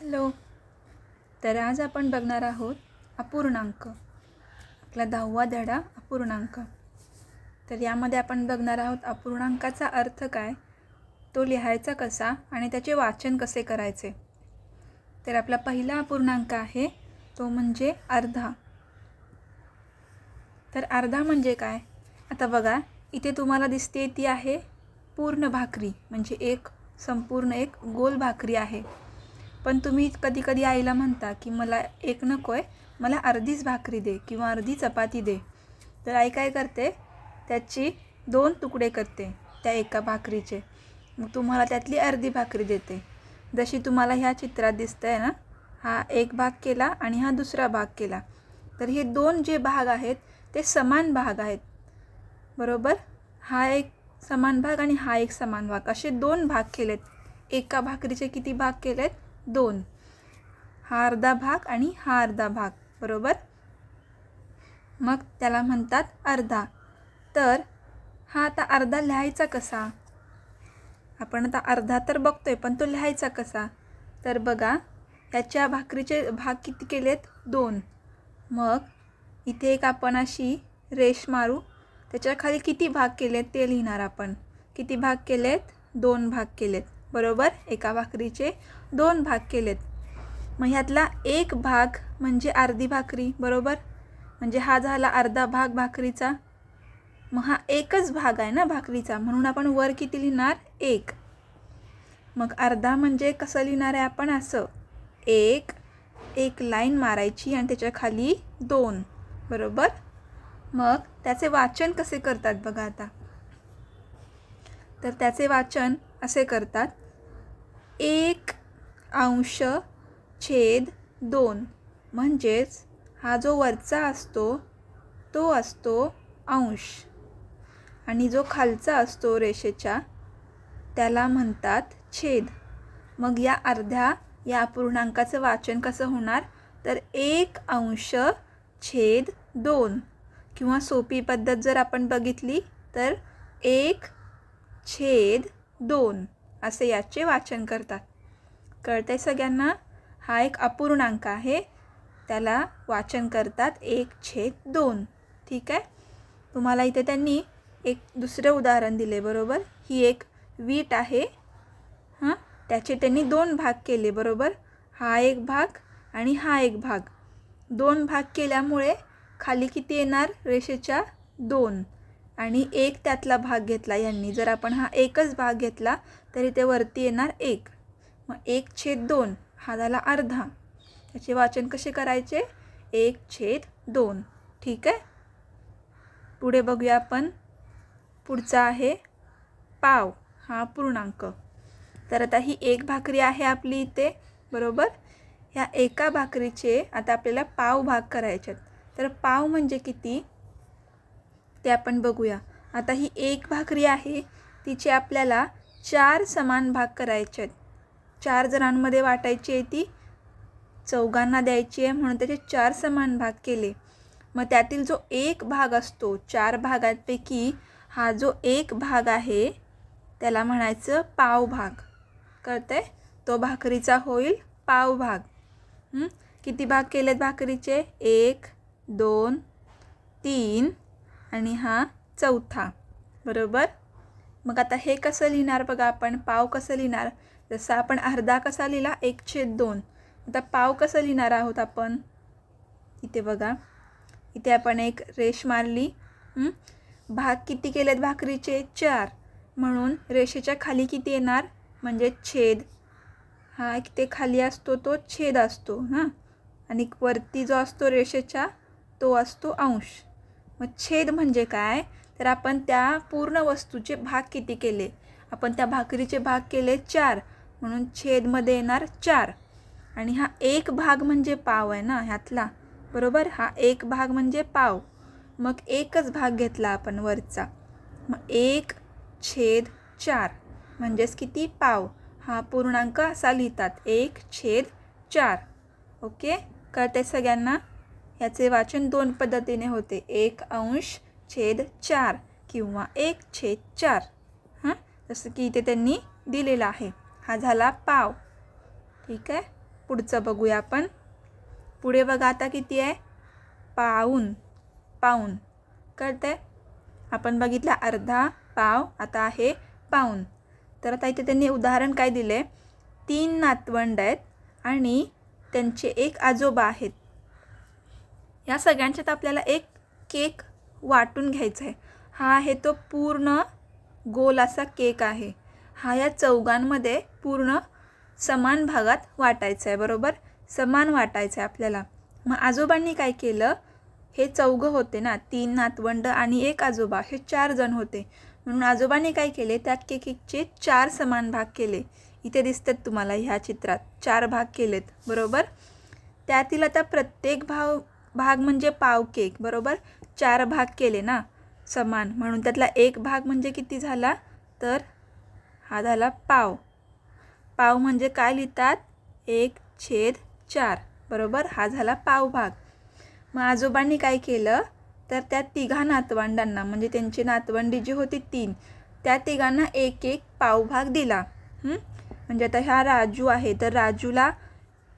Hello. तर आज आपण बघणार आहोत अपूर्णांक. आपला 10वा धडा अपूर्णांक. तर यामध्ये आपण बघणार आहोत अपूर्णांकाचा अर्थ काय, तो लिहायचा कसा आणि त्याचे वाचन कसे करायचे. तर आपला पहिला अपूर्णांक आहे तो म्हणजे अर्धा. तर अर्धा म्हणजे काय, आता बघा इथे तुम्हाला दिसते ती आहे पूर्ण भाकरी, म्हणजे एक संपूर्ण एक गोल भाकरी आहे. पण तुम्ही कधी कधी आईला म्हणता की मला एक नको आहे, मला अर्धीच भाकरी दे किंवा अर्धी चपाती दे. तर आई काय करते, त्याची 2 तुकडे करते त्या एका भाकरीचे. मग तुम्हाला त्यातली अर्धी भाकरी देते. जशी तुम्हाला ह्या चित्रात दिसतंय ना, हा एक भाग केला आणि हा दुसरा भाग केला. तर हे 2 जे भाग आहेत ते समान भाग आहेत, बरोबर. हा एक समान भाग आणि हा एक समान भाग, असे 2 भाग केलेत. एका भाकरीचे किती भाग केलेत, 2. हा अर्धा भाग आणि हा अर्धा भाग, बरोबर. मग त्याला म्हणतात अर्धा. तर हा आता अर्धा लिहायचा कसा, आपण आता अर्धा तर बघतोय पण तो लिहायचा कसा. तर बघा ह्याच्या भाकरीचे भाग किती केलेत, 2. मग इथे एक आपण अशी रेष मारू, त्याच्या खाली किती भाग केलेत ते लिहिणार आपण. किती भाग केलेत, 2 भाग केलेत, बरोबर. एका भाकरीचे 2 भाग केलेत. मग ह्यातला एक भाग म्हणजे अर्धी भाकरी, बरोबर. म्हणजे हा झाला अर्धा भाग भाकरीचा. मग हा एकच भाग आहे ना भाकरीचा, म्हणून आपण वर किती लिहिणार, 1. मग अर्धा म्हणजे कसं लिहिणार आहे आपण, असं एक लाईन मारायची आणि त्याच्या खाली 2, बरोबर. मग त्याचे वाचन कसे करतात बघा आता. तर त्याचे वाचन असे करतात, 1/2 म्हणजेच हा जो वरचा असतो तो असतो अंश आणि जो खालचा असतो रेषेच्या त्याला म्हणतात छेद. मग या या अपूर्णांकाचं वाचन कसं होणार, तर 1/2 किंवा सोपी पद्धत जर आपण बघितली तर 1/2 असे याचे वाचन करतात. कळतंय सगळ्यांना. हा एक अपूर्णांक आहे, त्याला वाचन करतात 1/2. ठीक आहे. तुम्हाला इथे त्यांनी एक दुसरे उदाहरण दिले, बरोबर. ही एक वीट आहे, हां, त्याचे त्यांनी 2 भाग केले, बरोबर. हा एक भाग आणि हा एक भाग. 2 भाग केल्यामुळे खाली किती येणार, रेषेच्या 2 आणि एक त्यातला भाग घेतला यांनी. जर आपण हा एकच भाग घेतला तरी ते वरती येणार 1. मग 1/2 हा झाला अर्धा. त्याचे वाचन कसे करायचे, 1/2. ठीक आहे. पुढे बघूया आपण. पुढचा आहे पाव, हा पूर्णांक. तर आता ही एक भाकरी आहे आपली इथे, बरोबर. ह्या एका भाकरीचे आता आपल्याला पाव भाग करायचे आहेत. तर पाव म्हणजे किती ते आपण बघूया. आता ही एक भाकरी आहे, तिचे आपल्याला 4 समान भाग करायचे आहेत. 4 जणांमध्ये वाटायची आहे, ती 4घांना द्यायची आहे, म्हणून त्याचे 4 समान भाग केले. मग त्यातील जो एक भाग असतो 4 भागांपैकी, हा जो एक भाग आहे त्याला म्हणायचं पाव भाग. कळतंय, तो भाकरीचा होईल पाव भाग. किती भाग केलेत भाकरीचे, 1, 2, 3 आणि हा 4था, बरोबर. मग आता हे कसं लिहिणार बघा आपण, पाव कसं लिहिणार. जसं आपण अर्धा कसा लिहिला, 1/2. आता पाव कसं लिहिणार आहोत आपण. इथे बघा, इथे आपण एक रेष मारली. भाग किती केलेत भाकरीचे, 4. म्हणून रेषेच्या खाली किती येणार, म्हणजे छेद. हा इथे खाली असतो तो छेद असतो हां, आणि वरती जो असतो रेषेच्या तो असतो अंश. मग छेद म्हणजे काय, तर आपण त्या पूर्ण वस्तूचे भाग किती केले, आपण त्या भाकरीचे भाग केले 4, म्हणून छेदमध्ये येणार 4. आणि हा एक भाग म्हणजे पाव आहे ना ह्यातला, बरोबर. हा एक भाग म्हणजे पाव. मग एकच भाग घेतला आपण वरचा, मग 1/4 म्हणजेच किती, पाव. हा पूर्णांक असा लिहितात, 1/4. ओके, कळते सगळ्यांना. याचे वाचन 2 पद्धतीने होते, 1/4 किंवा 1/4. जसं की इथे त्यांनी दिलेलं आहे. हा झाला पाव. ठीक आहे. पुढचं बघूया आपण. पुढे बघा आता किती आहे, पाऊण. पाऊण कळतंय. आपण बघितलं अर्धा, पाव, आता आहे पाऊण. तर आता इथे त्यांनी उदाहरण काय दिले, 3 नातवंड आहेत आणि त्यांचे एक आजोबा आहेत. या सगळ्यांच्यात आपल्याला एक केक वाटून घ्यायचा आहे. हा आहे तो पूर्ण गोल असा केक आहे. हा या चौघांमध्ये पूर्ण समान भागात वाटायचा आहे. बरोबर, समान वाटायचं आहे आपल्याला. मग आजोबांनी काय केलं, हे चौघं होते ना, 3 नातवंड आणि एक आजोबा, हे 4 जण होते. म्हणून आजोबांनी काय केले, त्या केकचे 4 समान भाग केले. इथे दिसतात तुम्हाला ह्या चित्रात 4 भाग केलेत. बरोबर, त्यातील आता प्रत्येक भाग म्हणजे पाव केक. बरोबर, 4 भाग केले ना समान, म्हणून त्यातला एक भाग म्हणजे किती झाला, तर हा झाला पाव. पाव म्हणजे काय लिहितात, 1/4. बरोबर, हा झाला पाव भाग. मग आजोबांनी काय केलं, तर त्या 3 नातवंडांना, म्हणजे त्यांची नातवंडी जी होती 3, त्या 3घांना एक एक पावभाग दिला. म्हणजे आता हा राजू आहे, तर राजूला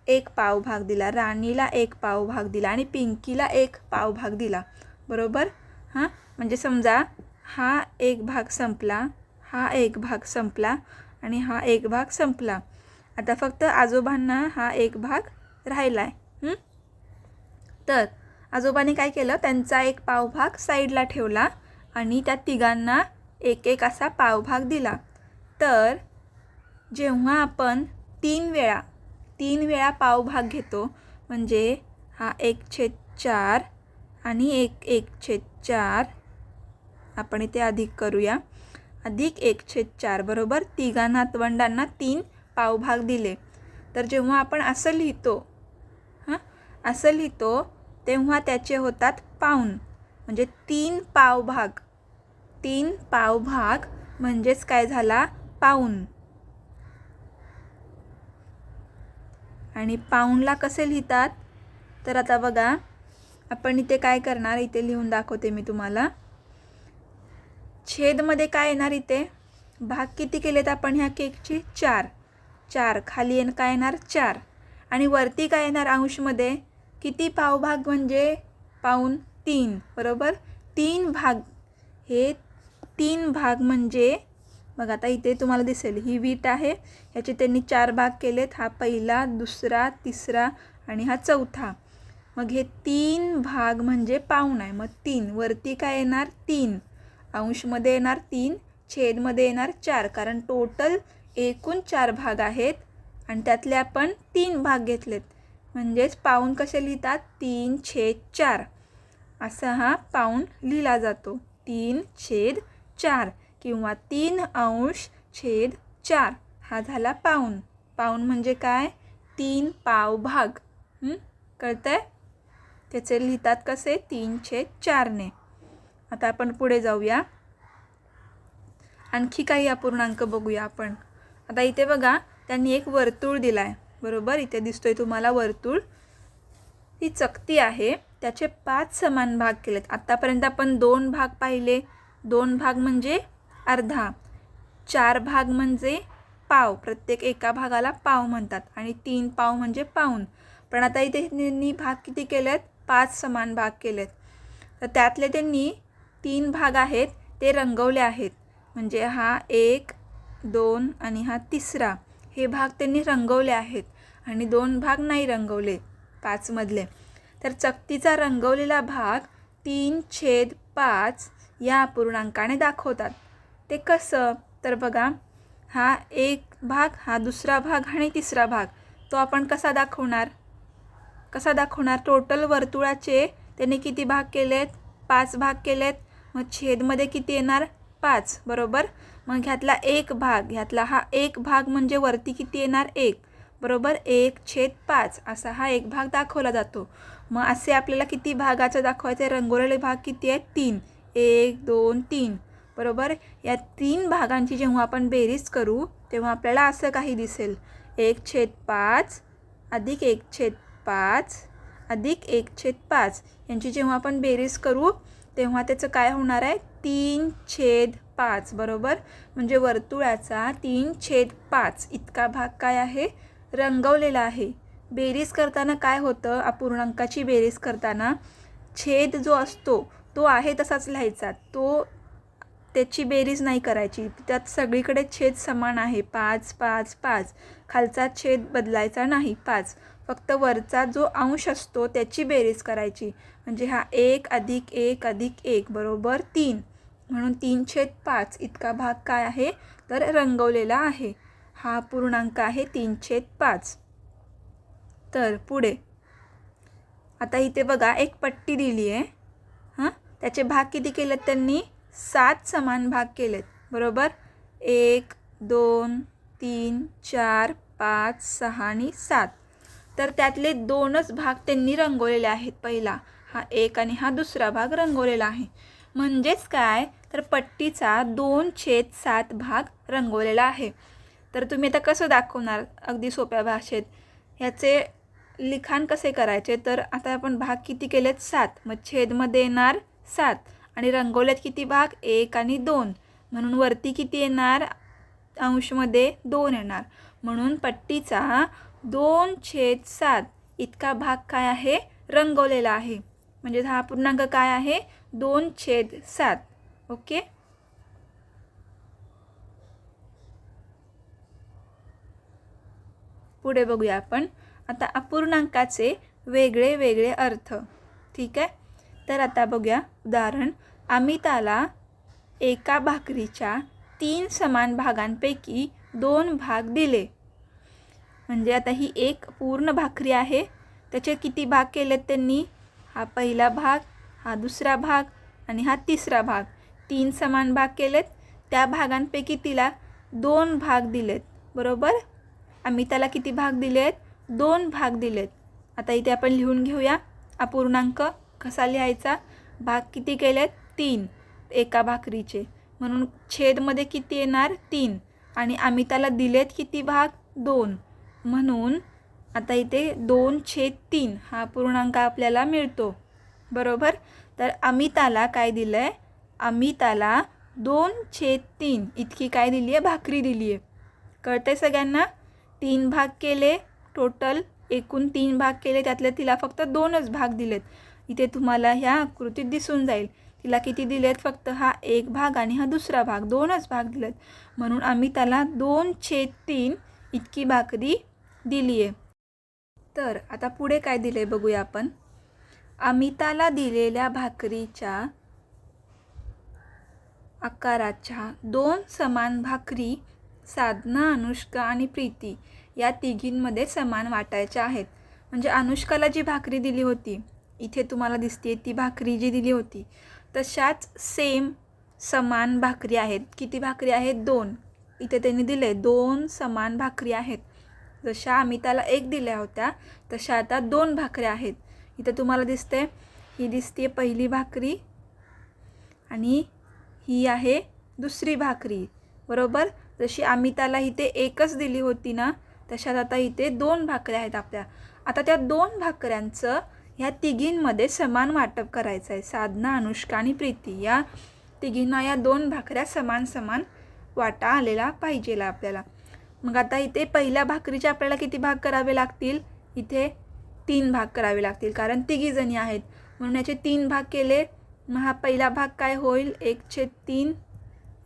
1 पावभाग दिला, राणीला 1 पावभाग दिला आणि पिंकीला 1 पावभाग दिला. बरोबर, म्हणजे समजा हा एक भाग संपला, हा एक भाग संपला आणि हा एक भाग संपला. आता फक्त आजोबांना हा एक भाग राहिला आहे. तर आजोबांनी काय केलं, त्यांचा एक पावभाग साईडला ठेवला आणि त्या 3घांना एक एक असा पावभाग दिला. तर जेव्हा आपण 3 वेळा पावभाग घेतो, म्हणजे हा 1/4 आणि 1/4, आपण इथे अधिक करूया, अधिक 1/4. बरोबर, 3 नातवंडांना 3 पावभाग दिले. तर जेव्हा आपण असं लिहितो, तेव्हा त्याचे होतात पाऊण, म्हणजे 3 पावभाग. 3 पावभाग म्हणजेच काय झाला, पाऊण. आणि पाऊणला कसे लिहितात, तर आता बघा आपण इथे काय करणार, इथे लिहून दाखवते मी तुम्हाला. छेदमध्ये काय येणार, इथे भाग किती केलेत आपण ह्या केकचे, 4. खाली काय येणार, 4. आणि वरती काय येणार, अंशमध्ये किती पावभाग म्हणजे पाऊण, 3. बरोबर, 3 भाग. हे 3 भाग म्हणजे बघा आता इथे तुम्हाला दिसेल, ही वीट आहे, ह्याचे त्यांनी 4 भाग केलेत. हा पहिला, दुसरा, तिसरा आणि हा चौथा. मग हे 3 भाग म्हणजे पाऊण आहे. मग 3 वरती काय येणार, 3. अंशमध्ये येणार 3, छेदमध्ये येणार 4, कारण टोटल एकूण 4 भाग आहेत आणि त्यातले आपण 3 भाग घेतलेत. म्हणजेच पाऊण कसे लिहितात, 3/4. असा हा पाऊण लिहिला जातो, 3/4 किंवा 3/4. हा झाला पाऊण. पाऊण म्हणजे काय, 3 पावभाग. कळतंय, त्याचे लिहितात कसे, 3/4ने. आता आपण पुढे जाऊया, आणखी काही अपूर्णांक बघूया आपण. आता इथे बघा त्यांनी एक वर्तुळ दिला आहे. बरोबर, इथे दिसतोय तुम्हाला वर्तुळ. ही चकती आहे, त्याचे 5 समान भाग केलेत. आत्तापर्यंत आपण 2 भाग पाहिले. 2 भाग म्हणजे अर्धा, 4 भाग म्हणजे पाव, प्रत्येक एका भागाला पाव म्हणतात, आणि 3 पाव म्हणजे पाऊण. पण आता इथे त्यांनी भाग किती केलेत, 5 समान भाग केलेत. तर त्यातले त्यांनी 3 भाग आहेत ते रंगवले आहेत. म्हणजे हा 1, 2 आणि हा तिसरा, हे भाग त्यांनी रंगवले आहेत आणि 2 भाग नाही रंगवले 5 मधले. तर चकतीचा रंगवलेला भाग 3/5 या अपूर्णांकाने दाखवतात. ते कसं, तर बघा हा एक भाग, हा दुसरा भाग आणि तिसरा भाग, तो आपण कसा दाखवणार, टोटल वर्तुळाचे त्याने किती भाग केलेत, 5 भाग केलेत. मग छेदमध्ये किती येणार, 5. बरोबर, मग ह्यातला एक भाग, ह्यातला हा एक भाग म्हणजे वरती किती येणार, 1. बरोबर, 1/5 असा हा एक भाग दाखवला जातो. मग असे आपल्याला किती भागाचं दाखवायचे, रंगवलेले भाग किती आहेत, 3. 1, 2, 3. बरोबर, या 3 भागांची जेव्हा आपण बेरीज करू तेव्हा आपल्याला असं काही दिसेल, 1/5 अधिक 1/5 अधिक 1/5. यांची जेव्हा आपण बेरीज करू तेव्हा त्याचं काय होणार आहे, 3/5. बरोबर, म्हणजे वर्तुळाचा 3/5 इतका भाग काय आहे, रंगवलेला आहे. बेरीज करताना काय होतं, अपूर्णांकाची बेरीज करताना छेद जो असतो तो आहे तसाच लिहायचा, त्याची बेरीज नाही करायची. त्यात सगळीकडे छेद समान आहे, 5 5 5. खालचा छेद बदलायचा नाही, 5. फक्त वरचा जो अंश असतो त्याची बेरीज करायची. म्हणजे हा 1 + 1 + 1 बरोबर 3. म्हणून 3/5 इतका भाग काय आहे तर रंगवलेला आहे. हा पूर्णांक आहे 3/5. तर पुढे आता इथे बघा एक पट्टी दिली आहे. त्याचे भाग किती केलेत त्यांनी? 7 समान भाग केलेत, बरोबर. 1 2 3 4 5 6 आणि 7. तर त्यातले 2च भाग त्यांनी रंगवलेले आहेत. पहिला हा 1 आणि हा दुसरा भाग रंगवलेला आहे. म्हणजेच काय तर पट्टीचा 2/7 भाग रंगवलेला आहे. तर तुम्ही आता कसं दाखवणार अगदी सोप्या भाषेत? ह्याचे लिखाण कसे करायचे? तर आता आपण भाग किती केलेत? 7. मग छेदमध्ये येणार 7 आणि रंगवलेत किती भाग? 1 आणि 2. म्हणून वरती किती येणार? अंशमध्ये 2 येणार. म्हणून पट्टीचा 2/7 इतका भाग काय आहे? रंगवलेला आहे. म्हणजे हा पूर्णांक काय आहे? 2/7. ओके. पुढे बघूया आपण आता अपूर्णांकाचे वेगळे वेगळे अर्थ. ठीक आहे. तर आता बघूया उदाहरण. अमिताला एका भाकरीच्या 3 समान भागांपैकी 2 भाग दिले. म्हणजे आता ही एक पूर्ण भाकरी आहे, त्याचे किती भाग केलेत त्यांनी? हा पहिला भाग, हा दुसरा भाग आणि हा तिसरा भाग. 3 समान भाग केलेत. त्या भागांपैकी तिला 2 भाग दिलेत, बरोबर. अमिताला किती भाग दिलेत? 2 भाग दिलेत. आता इथे आपण लिहून घेऊया अपूर्णांक कसा लिहायचा. भाग किती केलेत? 3 एका भाकरीचे. म्हणून छेदमध्ये किती येणार? 3. आणि अमिताला दिलेत किती भाग? 2. म्हणून आता इथे 2/3 हा पूर्णांक आपल्याला मिळतो, बरोबर. तर अमिताला काय दिलं आहे? अमिताला 2/3 इतकी काय दिली आहे? भाकरी दिली आहे. कळतंय सगळ्यांना? 3 भाग केले टोटल, एकूण 3 भाग केले, त्यातले तिला फक्त 2च भाग दिलेत. इथे तुम्हाला ह्या आकृतीत दिसून जाईल तिला किती दिलेत? फक्त हा एक भाग आणि हा दुसरा भाग, 2च भाग दिलेत. म्हणून अमिताला 2/3 इतकी भाकरी दिली आहे. तर आता पुढे काय दिले बघूया आपण. अमिताला दिलेल्या भाकरीच्या आकाराच्या 2 समान भाकरी साधना, अनुष्का आणि प्रीती या तिघींमध्ये समान वाटायच्या आहेत. म्हणजे अनुष्काला जी भाकरी दिली होती, इथे तुम्हाला दिसते ती भाकरी जी दिली होती, तशाच सेम समान भाकरी आहेत. किती भाकरी आहेत? 2. इथे त्यांनी दिले 2 समान भाकरी आहेत. जशा अमिताला 1 दिल्या होत्या तशा आता 2 भाकऱ्या आहेत. इथे तुम्हाला दिसते, ही दिसते पहिली भाकरी आणि ही आहे दुसरी भाकरी, बरोबर. जशी अमिताला इथे 1च दिली होती ना, तशात आता इथे 2 भाकऱ्या आहेत आपल्या. आता त्या 2 भाकऱ्यांचं ह्या तिघींमध्ये समान वाटप करायचं आहे. साधना, अनुष्का आणि प्रीती या तिघींना या 2 भाकऱ्या समान समान वाटा आलेला पाहिजे आपल्याला. मग आता इथे पहिल्या भाकरीचे आपल्याला किती भाग करावे लागतील? इथे 3 भाग करावे लागतील, कारण तिघीजणी आहेत म्हणून याचे 3 भाग केले. मग हा पहिला भाग काय होईल? 1/3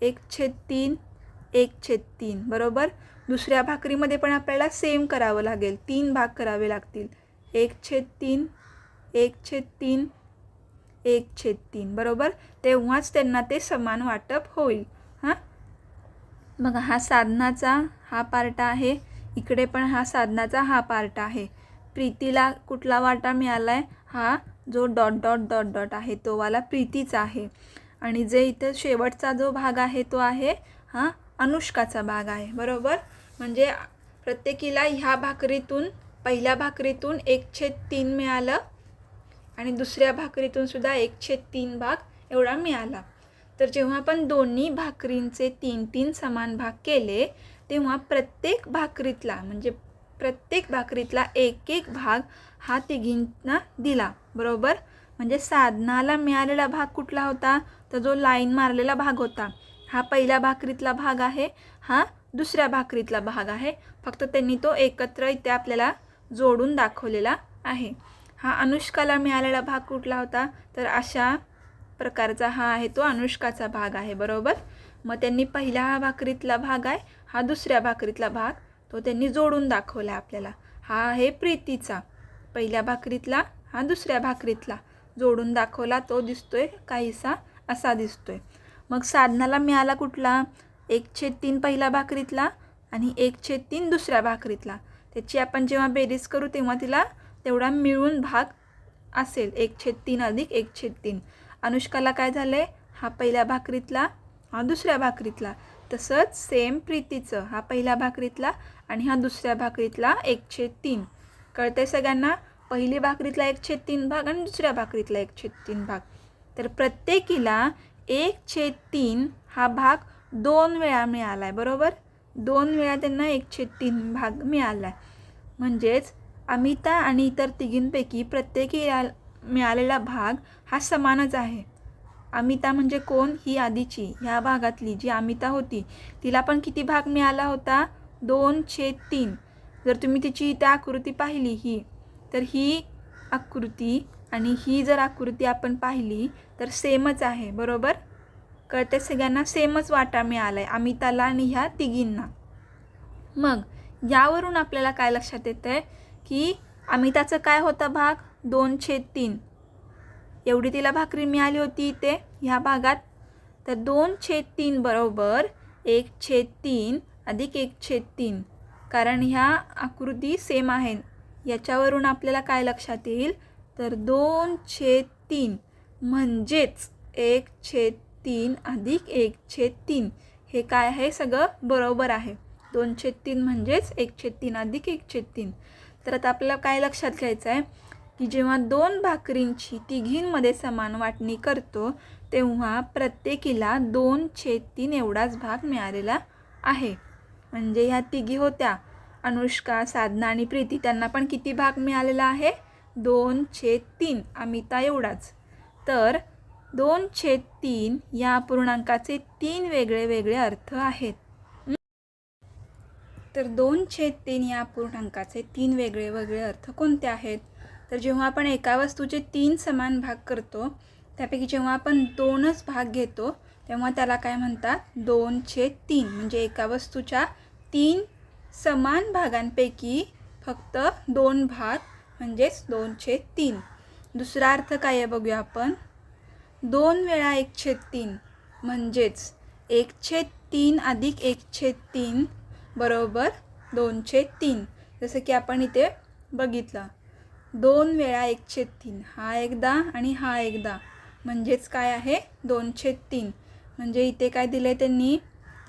1/3 1/3, बरोबर. दुसऱ्या भाकरीमध्ये पण आपल्याला सेम करावं लागेल, 3 भाग करावे लागतील. 1/3 1/3 1/3, बरोबर. तेव्हाच त्यांना ते समान वाटप होईल. बघा हा साधनाचा हा पार्ट आहे, इकडे पण हा साधनाचा हा पार्ट आहे. प्रीतीला कुठला वाटा मिळाला आहे? हा जो डॉट डॉट डॉट डॉट आहे तो वाला प्रीतीचा आहे. आणि जे इथं शेवटचा जो भाग आहे तो आहे हा अनुष्काचा भाग आहे, बरोबर. म्हणजे प्रत्येकीला ह्या भाकरीतून, पहिल्या भाकरीतून 1/3 मिळालं आणि दुसऱ्या भाकरीतून सुद्धा 1/3 भाग एवढा मिळाला. तर जेव्हा आपण दोन्ही भाकरींचे 3-3 समान भाग केले तेव्हा प्रत्येक भाकरीतला एक एक भाग हा तिघींना दिला, बरोबर. म्हणजे साधनाला मिळालेला भाग कुठला होता? तर जो लाईन मारलेला भाग होता, हा पहिल्या भाकरीतला भाग आहे, हा दुसऱ्या भाकरीतला भाग आहे. फक्त त्यांनी तो एकत्र इथे आपल्याला जोडून दाखवलेला आहे. हा अनुष्काला मिळालेला भाग कुठला होता, तर अशा प्रकारचा हा आहे तो अनुष्काचा भाग आहे, बरोबर. मग त्यांनी पहिल्या भाकरीतला भाग आहे, हा दुसऱ्या भाकरीतला भाग, तो त्यांनी जोडून दाखवला आपल्याला. हा आहे प्रीतीचा, पहिल्या भाकरीतला, हा दुसऱ्या भाकरीतला जोडून दाखवला, तो दिसतोय काहीसा असा दिसतोय. मग साधनाला मिळाला कुठला, 1/3 पहिल्या भाकरीतला आणि 1/3 दुसऱ्या भाकरीतला. त्याची आपण जेव्हा बेरीज करू तेव्हा तिला तेवढा मिळून भाग असेल, 1/3 अधिक 1/3. अनुष्काला काय झालंय, हा पहिल्या भाकरीतला, हा दुसऱ्या भाकरीतला. तसंच सेम प्रीतीचं, हा पहिल्या भाकरीतला आणि हा दुसऱ्या भाकरीतला 1/3. कळतंय सगळ्यांना, पहिली भाकरीतला 1/3 भाग आणि दुसऱ्या भाकरीतला 1/3 भाग. तर प्रत्येकीला 1/3 हा भाग 2 वेळा मिळाला आहे, बरोबर. 2 वेळा त्यांना 1/3 भाग मिळाला आहे. म्हणजेच अमिता आणि इतर तिघींपैकी प्रत्येकी मिळालेला भाग हा समानच आहे. अमिता म्हणजे कोण, ही आधीची ह्या भागातली जी अमिता होती, तिला पण किती भाग मिळाला होता, 2/3. जर तुम्ही तिची इथे आकृती पाहिली ही, तर ही आकृती आणि ही जर आकृती आपण पाहिली तर सेमच आहे, बरोबर. कळते सगळ्यांना, सेमच वाटा मिळाला आहे अमिताला आणि ह्या तिघींना. मग यावरून आपल्याला काय लक्षात येतं आहे की अमिताचं काय होता भाग, 2/3. एवढी तिला भाकरी मिळाली होती इथे ह्या भागात. तर 2/3 बरोबर 1/3 अधिक 1/3. कारण ह्या आकृती सेम आहे. याच्यावरून आपल्याला काय लक्षात येईल, तर 2/3 म्हणजेच 1/3 अधिक 1/3. हे काय आहे, सगळं बरोबर आहे. 2/3 म्हणजेच 1/3 अधिक 1/3. तर आता आपल्याला काय लक्षात घ्यायचं आहे की जेव्हा 2 भाकरींची तिघींमध्ये समान वाटणी करतो तेव्हा प्रत्येकीला 2/3 एवढाच भाग मिळालेला आहे. म्हणजे ह्या तिघी होत्या, अनुष्का, साधना आणि प्रीती, त्यांना पण किती भाग मिळालेला आहे, 2/3. अमिता एवढाच. तर 2/3 या अपूर्णांकाचे 3 वेगळे वेगळे अर्थ आहेत. तर 2/3 या अपूर्णांकाचे 3 वेगळे वेगळे अर्थ कोणते आहेत, तर जेव्हा आपण एका वस्तूचे 3 समान भाग करतो, त्यापैकी जेव्हा आपण 2च भाग घेतो तेव्हा त्याला काय म्हणतात, 2/3. म्हणजे एका वस्तूच्या 3 समान भागांपैकी फक्त 2 भाग म्हणजेच 2/3. दुसरा अर्थ काय आहे बघूया आपण. 2 वेळा 1/3 म्हणजेच 1/3 अधिक 1/3 बरोबर 2/3. जसं की आपण इथे बघितलं, 2 वेळा 1/3, हा एकदा आणि हा एकदा, म्हणजेच काय आहे, 2/3. म्हणजे इथे काय दिलं आहे त्यांनी,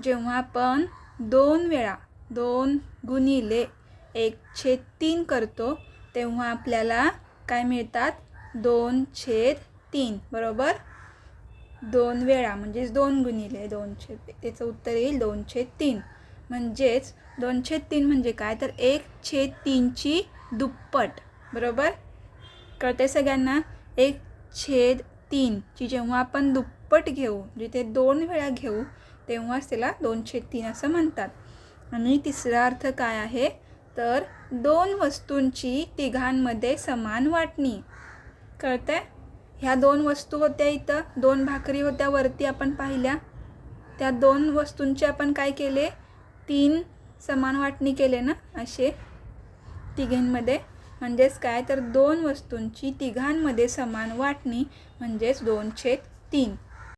जेव्हा आपण 2 वेळा 2 गुणिले 1/3 करतो तेव्हा आपल्याला काय मिळतात, 2/3 बरोबर. 2 वेळा म्हणजेच 2 गुणिले 2/3, त्याचं उत्तर येईल 2/3. म्हणजेच 2/3 म्हणजे काय, तर 1/3ची दुप्पट, बरोबर. कळते सगळ्यांना, 1/3 ची जेव्हा आपण दुप्पट घेऊ, जिथे 2 वेळा घेऊ तेव्हाच त्याला 2/3 असं म्हणतात. आणि तिसरा अर्थ काय आहे, तर 2 वस्तूंची तिघांमध्ये समान वाटणी. कळतंय, ह्या 2 वस्तू होत्या, इथं 2 भाकरी होत्या वरती आपण पाहिल्या, त्या 2 वस्तूंचे आपण काय केले, 3 समान वाटणी केले ना असे तिघांमध्ये. म्हणजेच काय, तर 2 वस्तूंची तिघांमध्ये समान वाटणी म्हणजेच 2/3.